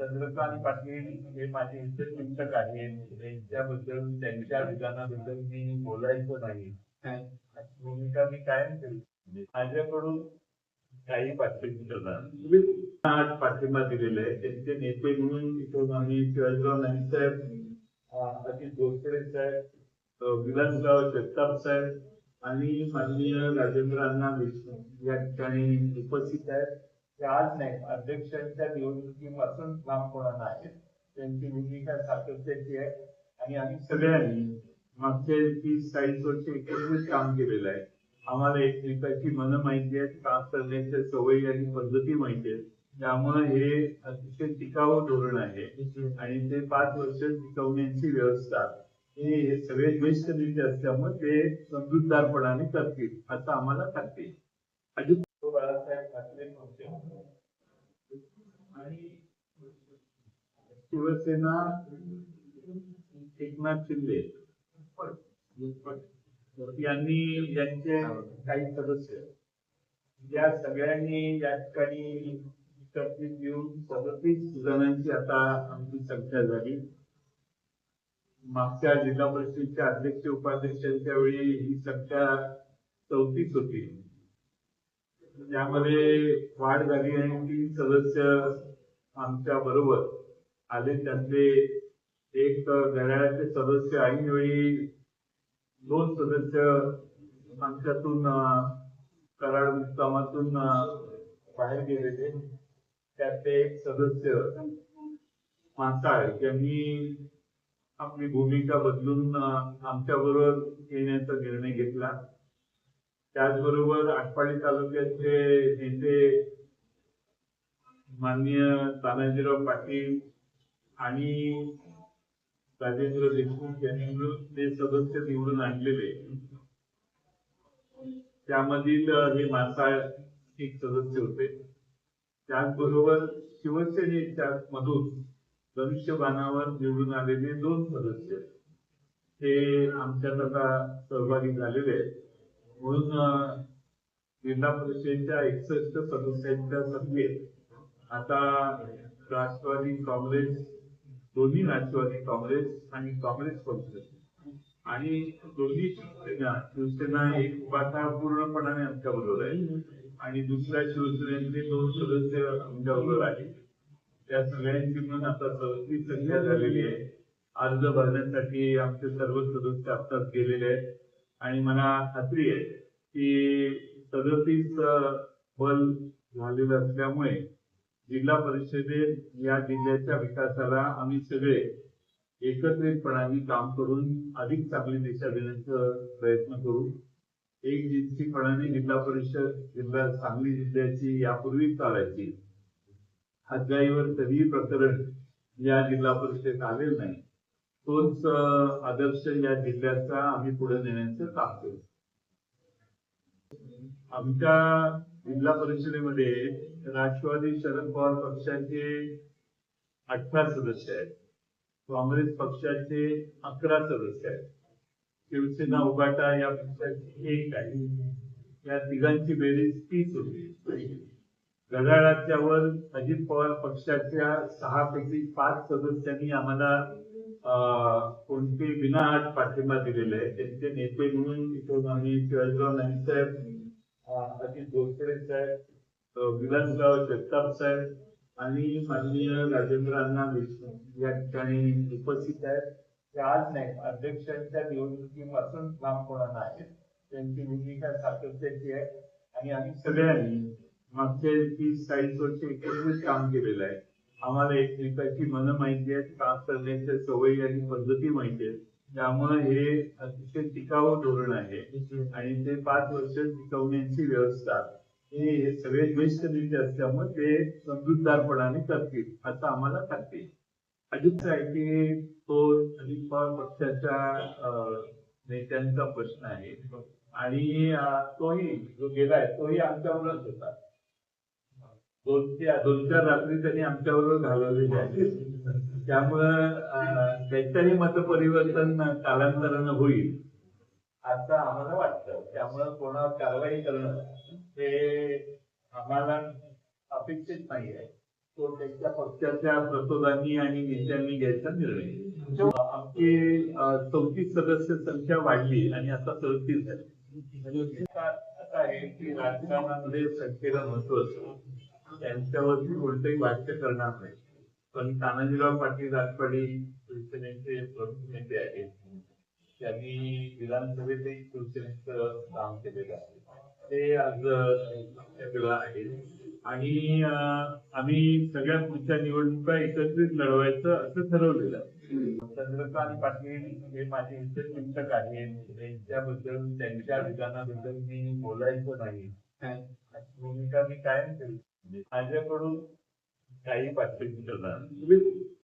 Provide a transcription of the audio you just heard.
चंद्रकांत पाटील हे माझे इतर शिक्षक आहेत. त्यांच्याबद्दल त्यांच्या विधानाबद्दल मी बोलायचं नाही. भूमिका मी कायम केली. माझ्याकडून काही पाठिंबा दिलेला आहे. त्यांचे नेते म्हणून तिथून आम्ही शिवाजीराव नाईक साहेब, अजित गोडसे साहेब, विलासराव जगताप साहेब आणि माननीय राजेंद्र अण्णा देशमुख या ठिकाणी उपस्थित आहेत. ते आज नाही, अध्यक्षांच्या निवडणुकीपासून काम होणार आहेत. त्यांची भूमिका सातत्याची आहे आणि आम्ही सगळ्यांनी मागचे 30-40 वर्ष एकत्रित काम केलेलं आहे. आम्हाला एकमेकाची मनं माहिती आहेत, काम करण्याच्या सवयी आणि पद्धती माहिती आहेत. त्यामुळे हे अतिशय टिकाऊ धोरण आहे आणि ते 5 वर्ष टिकवण्याची व्यवस्था हे सगळे ज्येष्ठ नेते असल्यामुळे ते समजूतदारपणाने करतील असं आम्हाला खात्री आहे. अजित बाळासाहेब ठाकरे होते आणि शिवसेना एकनाथ शिंदे यांनी यांचे काही सदस्य या सगळ्यांनी या ठिकाणी एकत्रित येऊन 37 जणांची आता आमची संख्या झाली. मागच्या जिल्हा परिषदेच्या अध्यक्ष उपाध्यक्षांच्या वेळी ही संख्या 34 होती. त्यामध्ये वाढ झाली आणि 3 सदस्य आमच्या बरोबर आले. त्यातले एक घड्याळाचे सदस्य ऐनवेळी 2 सदस्य आमच्यातून कराड मुक्कामातून बाहेर गेलेले. त्यातले एक सदस्य मासाळ यांनी आपली भूमिका बदलून आमच्या बरोबर येण्याचा निर्णय घेतला. त्याचबरोबर आटपाडी तालुक्याचे नेते माननीय तानाजीराव पाटील आणि राजेंद्र देशमुख यांनी मिळून ते सदस्य निवडून आणलेले. त्यामधील हे मासाळ एक सदस्य होते. त्याचबरोबर शिवसेनेच्या मधून धनुष्यबाणावर निवडून आलेले 2 सदस्य हे आमच्यात आता सहभागी झालेले आहेत. म्हणून जिल्हा परिषदेच्या 61 सदस्यांच्या संख्येत आता राष्ट्रवादी काँग्रेस, दोन्ही राष्ट्रवादी काँग्रेस आणि काँग्रेस पक्ष आणि दोन्ही शिवसेना एक उपाटा पूर्णपणाने आमच्या बरोबर आहे आणि दुसऱ्या शिवसेनेचे 2 सदस्य आमच्या बरोबर आहे. त्या सगळ्यांची म्हणून आता 37 संख्या झालेली आहे. अर्ज भरण्यासाठी आमचे सर्व सदस्य आत्ताच गेलेले आहेत आणि मला खात्री आहे की 37 बल झालेलं असल्यामुळे जिल्हा परिषदेत या जिल्ह्याच्या विकासाला आम्ही सगळे एकत्रितपणाने काम करून अधिक चांगली दिशा देण्याचा प्रयत्न करू. एक जिन्सीपणाने जिल्हा परिषद जिल्हा सांगली जिल्ह्याची यापूर्वी चालायची. हद्गाईवर कधीही प्रकरण या जिल्हा परिषदेत आलेलं नाही. तोच आदर्श या जिल्ह्याचा आम्ही पुढे नेण्याचं काम करू. आमच्या जिल्हा परिषदेमध्ये राष्ट्रवादी शरद पवार पक्षाचे 18 सदस्य आहेत, काँग्रेस पक्षाचे 11 सदस्य आहेत, शिवसेना उभाटा या पक्षाचे 1 आहे. या तिघांची बेरीज 30 होती. घड्याळाच्या वर अजित पवार पक्षाच्या 6 पैकी 5 सदस्यांनी आम्हाला कोणते विनाअट पाठिंबा दिलेला आहे. त्यांचे नेते म्हणून तिथून आम्ही शिवाजीराव नाईक साहेब, अजित गोडसे साहेब, विलासराव जगताप साहेब आणि माननीय राजेंद्र अण्णा देशमुख या ठिकाणी उपस्थित आहेत. ते आज नाही, अध्यक्षांच्या निवडणुकीपासून काम होणार आहेत. त्यांची भूमिका सातत्याची आहे आणि आम्ही सगळ्यांनी मागचे 30-40 वर्ष एकत्रित काम केलेलं आहे. आम्हाला एकमेकाची मनं माहिती आहेत, काम करण्याच्या सवयी आणि पद्धती माहिती आहेत. त्यामुळे हे अतिशय टिकाऊ धोरण आहे आणि ते 5 वर्ष टिकवण्याची व्यवस्था हे सगळे ज्येष्ठ नेते असल्यामुळे ते समजूतदारपणाने करतील असं आम्हाला खात्री आहे. अजित आहे की तो अजित पवार पक्षाच्या नेत्यांचा प्रश्न आहे आणि तोही जो गेलाय तोही आमच्याबरोबरच होता. 2-4 रात्री त्यांनी आमच्याबरोबर घालवलेली आहे. त्यामुळं त्याच्याही मतपरिवर्तन कालांतरानं होईल असं आम्हाला वाटतं. त्यामुळं कोणावर कारवाई करणं हे आम्हाला अपेक्षित नाही आहे. तो त्यांच्या पक्षाच्या प्रतोदांनी आणि नेत्यांनी घ्यायचा निर्णय. आमची 34 सदस्य संख्या वाढली आणि आता 37 झाली. म्हणजे असं आहे की राजकारणामध्ये संख्येला महत्व असतं. त्यांच्यावरती कोणतेही भाष्य करणार नाही. पण तानाजीराव पाटील राजवाडी शिवसेनेचे प्रमुख नेते आहेत. त्यांनी विधानसभेतही शिवसेनेचं काम केलेलं आहे. ते आज आपल्याकडे आहेत आणि आम्ही सगळ्या पुढच्या निवडणुका एकत्रित लढवायचं असं ठरवलेलं आहे. चंद्रकांत पाटील हे माझे हितचिंतक आहेत. त्यांच्याबद्दल त्यांच्या विधानाबद्दल मी बोलायचं नाही भूमिका मी कायम केली. माझ्याकडून काही पाठवून करणार